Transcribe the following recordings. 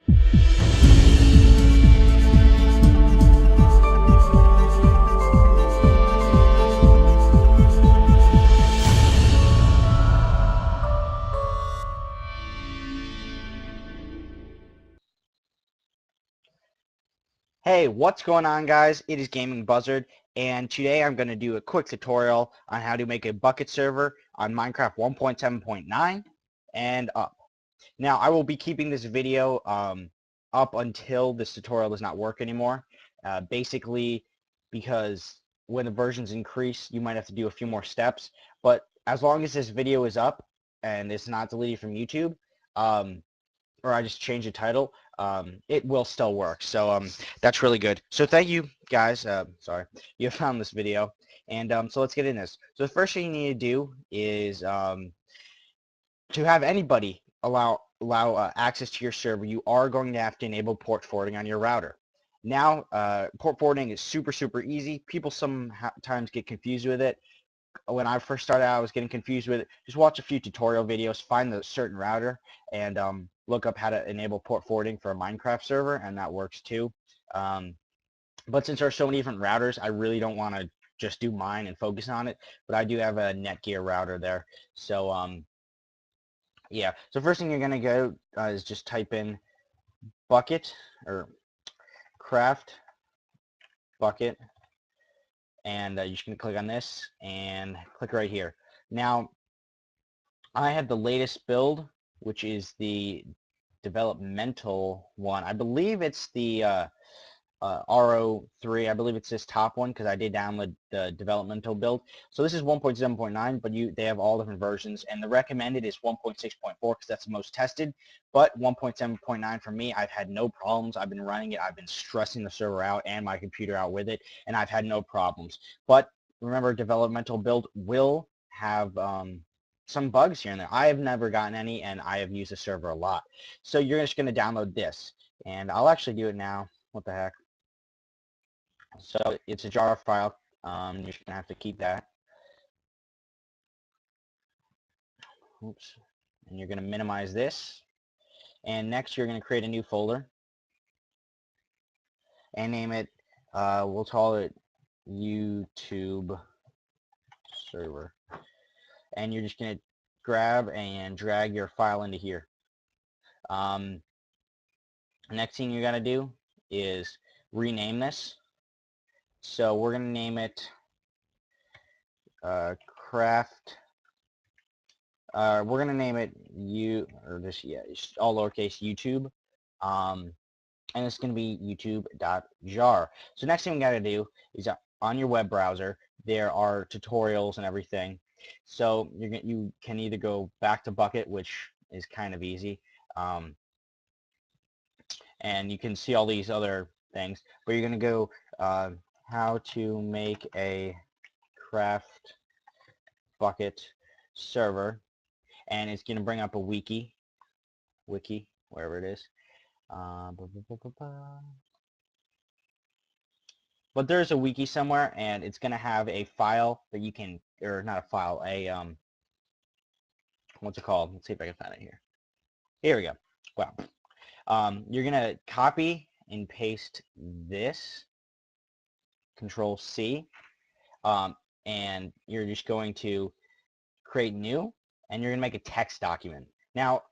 Hey, what's going on, guys? It is Gaming Buzzard, and today I'm going to do a quick tutorial on how to make a Bukkit server on Minecraft 1.7.9 and up. Now, I will be keeping this video up until this tutorial does not work anymore. Basically, because when the versions increase, you might have to do a few more steps. But as long as this video is up and it's not deleted from YouTube, or I just change the title, it will still work. So that's really good. So thank you guys. Sorry, you found this video. And so let's get in this. So the first thing you need to do is to have anybody allow access to your server, you are going to have to enable port forwarding on your router. Now, port forwarding is super easy. People sometimes get confused with it. When I first started out, I was getting confused with it. Just watch a few tutorial videos, find the certain router, and look up how to enable port forwarding for a Minecraft server, and that works too. But since there are so many different routers, I really don't want to just do mine and focus on it. But I do have a Netgear router there. So yeah. So first thing you're gonna go is just type in Bukkit or craft Bukkit. And you're just going to click on this and click right here. Now, I have the latest build, which is the developmental one. I believe it's the RO3. I believe it's this top one because I did download the developmental build. So this is 1.7.9, but they have all different versions, and the recommended is 1.6.4 because that's the most tested. But 1.7.9 for me, I've had no problems. I've been running it. I've been stressing the server out and my computer out with it, and I've had no problems. But remember, developmental build will have some bugs here and there. I have never gotten any, and I have used the server a lot. So you're just going to download this, and I'll actually do it now. What the heck? So it's a jar file. You're just going to have to keep that. Oops. And you're going to minimize this. And next you're going to create a new folder. And name it, we'll call it YouTube server. And you're just going to grab and drag your file into here. Next thing you got to do is rename this. So we're going to name it craft. We're going to name it just all lowercase YouTube. And it's going to be youtube.jar. So next thing we got to do is on your web browser, there are tutorials and everything. So you can either go back to Bukkit, which is kind of easy. And you can see all these other things, but you're going to go how to make a craft Bukkit server, and it's going to bring up a wiki, wherever it is. But there's a wiki somewhere, and it's going to have a file that you can, or not a file, what's it called? Let's see if I can find it here. Here we go. Wow. You're going to copy and paste this, Control C, and you're just going to create new, and you're going to make a text document. Now,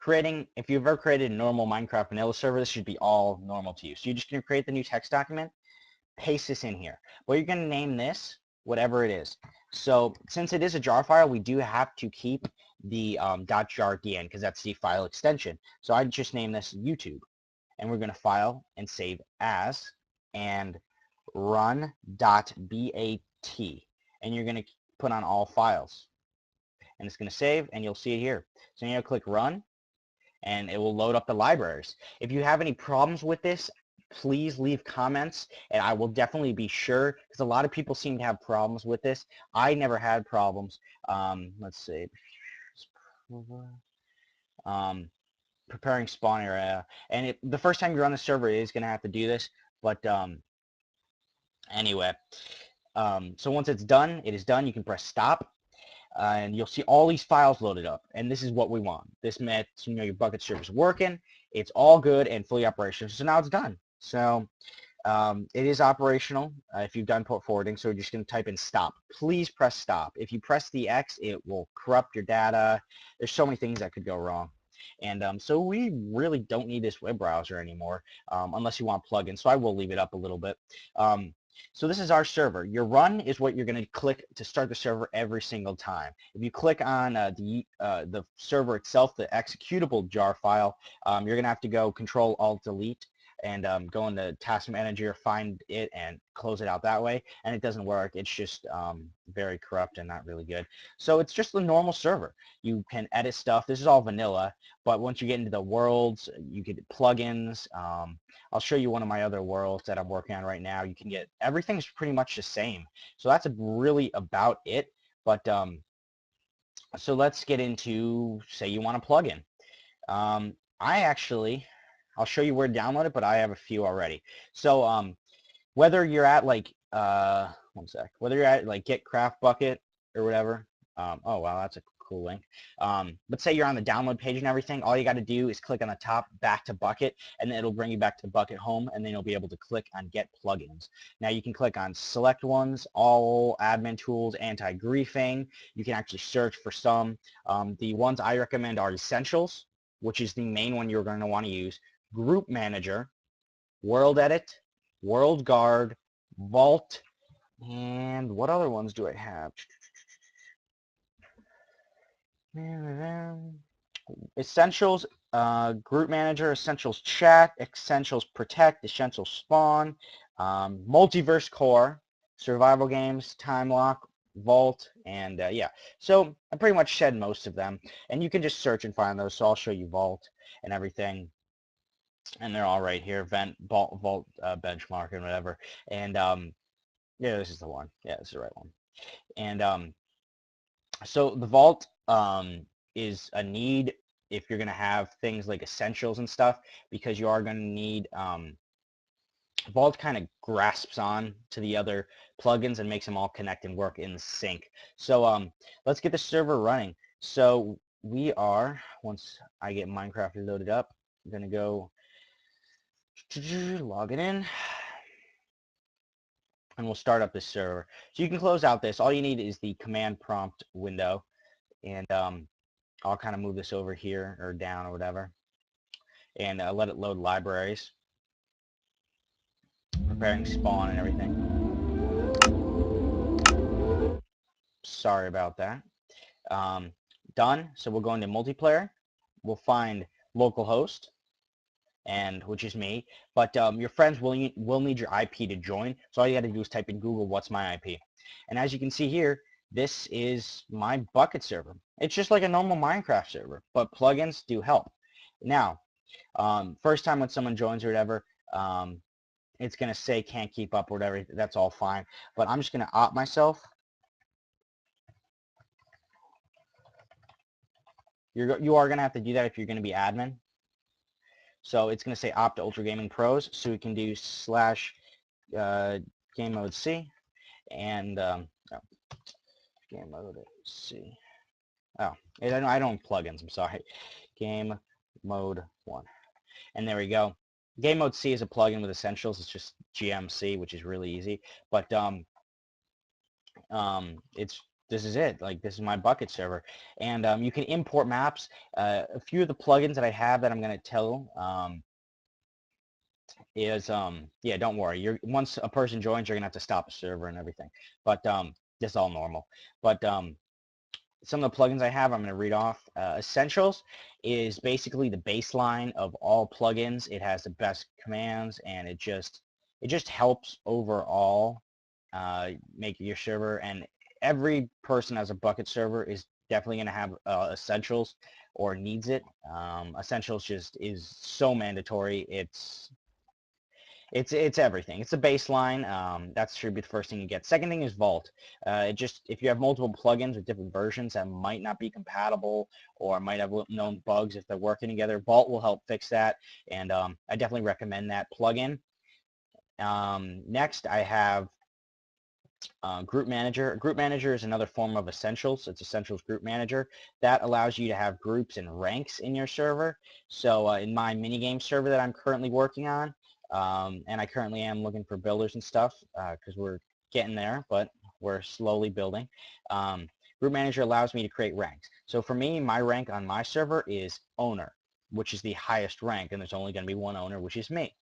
if you've ever created a normal Minecraft vanilla server, this should be all normal to you. So you're just going to create the new text document, paste this in here. Well, you're going to name this whatever it is. So since it is a jar file, we do have to keep the .jar at the end because that's the file extension. So I just name this YouTube, and we're going to file and save as and run.bat, and you're going to put on all files, and it's going to save, and you'll see it here. So you're going to click run, and it will load up the libraries. If you have any problems with this, please leave comments, and I will definitely be sure, because a lot of people seem to have problems with this. I never had problems. Let's see. Preparing spawn area, and the first time you're on the server, it is going to have to do this, but anyway, so once it's done, it is done. You can press stop, and you'll see all these files loaded up, and this is what we want. This meant your Bukkit server is working, it's all good and fully operational. So now it's done. So it is operational if you've done port forwarding, so we're just going to type in stop. Please press stop. If you press the X, it will corrupt your data. There's so many things that could go wrong. And so we really don't need this web browser anymore unless you want plugins. So I will leave it up a little bit. So this is our server. Your run is what you're going to click to start the server every single time. If you click on the server itself, the executable jar file, you're going to have to go Control-Alt-Delete and go into Task Manager, find it, and close it out that way. And it doesn't work. It's just very corrupt and not really good. So it's just a normal server. You can edit stuff. This is all vanilla, but once you get into the worlds, you get plugins. I'll show you one of my other worlds that I'm working on right now. You can get, everything's pretty much the same. So that's really about it. But so let's get into, say you want a plugin. I'll show you where to download it, but I have a few already. So whether you're at like, one sec, whether you're at like Get Craft Bucket or whatever, oh wow, that's a cool link. But say you're on the download page and everything, all you got to do is click on the top, back to Bukkit, and then it'll bring you back to the Bukkit home, and then you'll be able to click on Get Plugins. Now you can click on Select Ones, All Admin Tools, Anti-Griefing. You can actually search for some. The ones I recommend are Essentials, which is the main one you're going to want to use, Group Manager, World Edit, World Guard, Vault, and what other ones do I have? Essentials, Group Manager, Essentials Chat, Essentials Protect, Essentials Spawn, Multiverse Core, Survival Games, Time Lock, Vault, and yeah. So I pretty much said most of them, and you can just search and find those. So I'll show you Vault and everything, and they're all right here. Vault benchmark and whatever, and yeah, this is the one. Yeah, this is the right one. And so the Vault is a need if you're going to have things like essentials and stuff, because you are going to need Vault kind of grasps on to the other plugins and makes them all connect and work in sync. So let's get the server running. So we are, once I get Minecraft loaded up, I'm going to go log it in, and we'll start up this server. So you can close out this. All you need is the command prompt window, and I'll kind of move this over here or down or whatever, and let it load libraries, preparing spawn and everything. Sorry about that. Done. So we'll go into multiplayer. We'll find localhost, and which is me. But your friends will need your IP to join. So all you got to do is type in Google, what's my IP? And as you can see here, this is my Bukkit server. It's just like a normal Minecraft server, but plugins do help. Now, first time when someone joins or whatever, it's going to say can't keep up or whatever. That's all fine. But I'm just going to opt myself. You are going to have to do that if you're going to be admin. So it's going to say opt to Ultra Gaming Pros. So we can do slash game mode C and game mode C. Oh, I don't plugins. I'm sorry. Game mode 1. And there we go. Game mode C is a plugin with essentials. It's just GMC, which is really easy. But this is it. Like, this is my Bukkit server, and you can import maps. A few of the plugins that I have that I'm going to tell is yeah, don't worry. Once a person joins, you're going to have to stop a server and everything. But this is all normal. But some of the plugins I have, I'm going to read off. Essentials is basically the baseline of all plugins. It has the best commands, and it just helps overall make your server. And every person as a Bukkit server is definitely going to have essentials or needs it. Essentials just is so mandatory. It's everything. It's a baseline. That should be the first thing you get. Second thing is Vault. If you have multiple plugins with different versions that might not be compatible or might have known bugs if they're working together, Vault will help fix that, and I definitely recommend that plugin. Next, I have Group Manager. Group Manager is another form of Essentials. It's Essentials Group Manager. That allows you to have groups and ranks in your server. So in my minigame server that I'm currently working on, and I currently am looking for builders and stuff because we're getting there, but we're slowly building. Group Manager allows me to create ranks. So for me, my rank on my server is Owner, which is the highest rank, and there's only going to be one owner, which is me.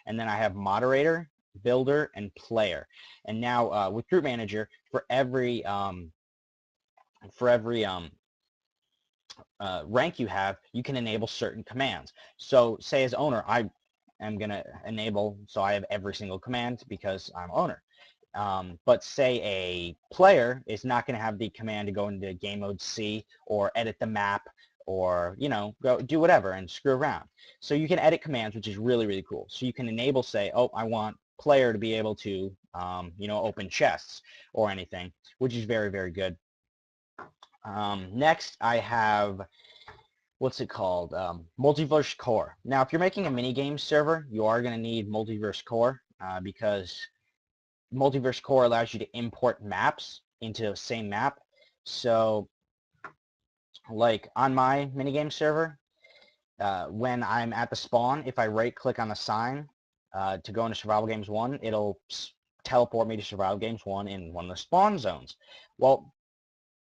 And then I have Moderator, Builder, and Player. And now with Group Manager, for every rank you have, you can enable certain commands. So say as owner, I am going to enable, so I have every single command because I'm owner. But say a player is not going to have the command to go into game mode C or edit the map or, you know, go do whatever and screw around. So you can edit commands, which is really, really cool. So you can enable, say, oh, I want player to be able to, you know, open chests or anything, which is very, very good. Next, I have, what's it called? Multiverse Core. Now, if you're making a minigame server, you are going to need Multiverse Core because Multiverse Core allows you to import maps into the same map. So, like on my minigame server, when I'm at the spawn, if I right-click on the sign to go into Survival Games 1, it'll teleport me to Survival Games 1 in one of the spawn zones. Well,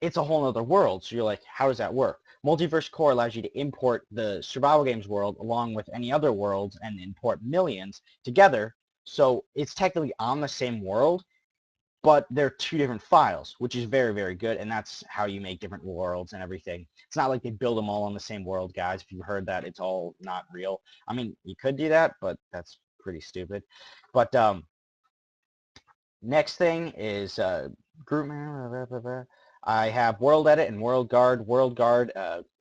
it's a whole other world, so you're like, how does that work? Multiverse Core allows you to import the Survival Games world along with any other worlds and import millions together, so it's technically on the same world, but they're two different files, which is very, very good, and that's how you make different worlds and everything. It's not like they build them all on the same world, guys. If you heard that, it's all not real. I mean, you could do that, but that's pretty stupid. But next thing is group. I have World Edit and World Guard. World Guard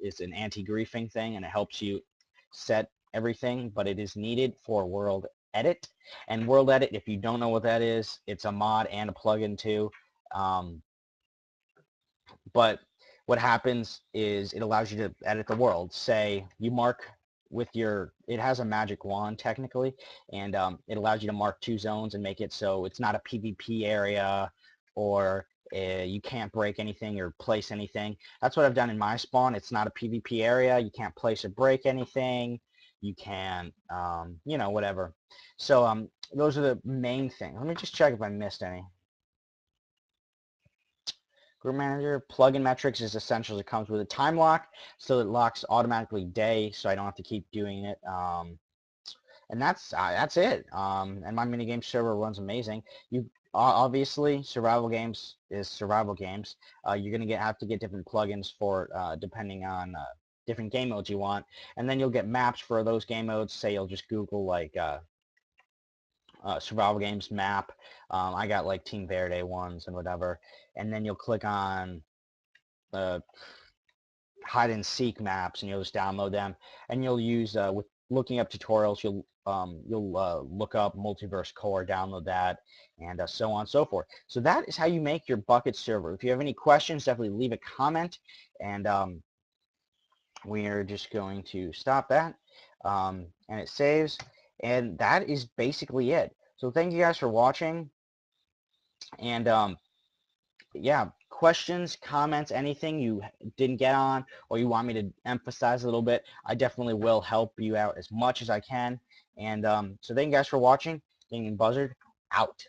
is an anti-griefing thing, and it helps you set everything, but it is needed for World Edit. And World Edit, if you don't know what that is, it's a mod and a plugin too. But what happens is it allows you to edit the world. Say you mark with your, it has a magic wand technically, and it allows you to mark 2 zones and make it so it's not a PvP area or you can't break anything or place anything. That's what I've done in my spawn. It's not a PvP area. You can't place or break anything. You can, you know, whatever. So those are the main things. Let me just check if I missed any. Group Manager, plugin metrics is essential. It comes with a time lock, so it locks automatically day, so I don't have to keep doing it. And that's it. And my minigame server runs amazing. You obviously survival games is survival games. You're gonna have to get different plugins for depending on different game modes you want, and then you'll get maps for those game modes. Say you'll just Google like survival games map. I got like Team Verde ones and whatever, and then you'll click on hide and seek maps, and you'll just download them, and you'll use with looking up tutorials. You'll look up Multiverse Core, download that, and so on and so forth. So that is how you make your Bukkit server. If you have any questions, definitely leave a comment, and we are just going to stop that, and it saves, and that is basically it. So thank you guys for watching, and yeah, questions, comments, anything you didn't get on or you want me to emphasize a little bit, I definitely will help you out as much as I can. And so thank you guys for watching. Gaming Buzzard, out.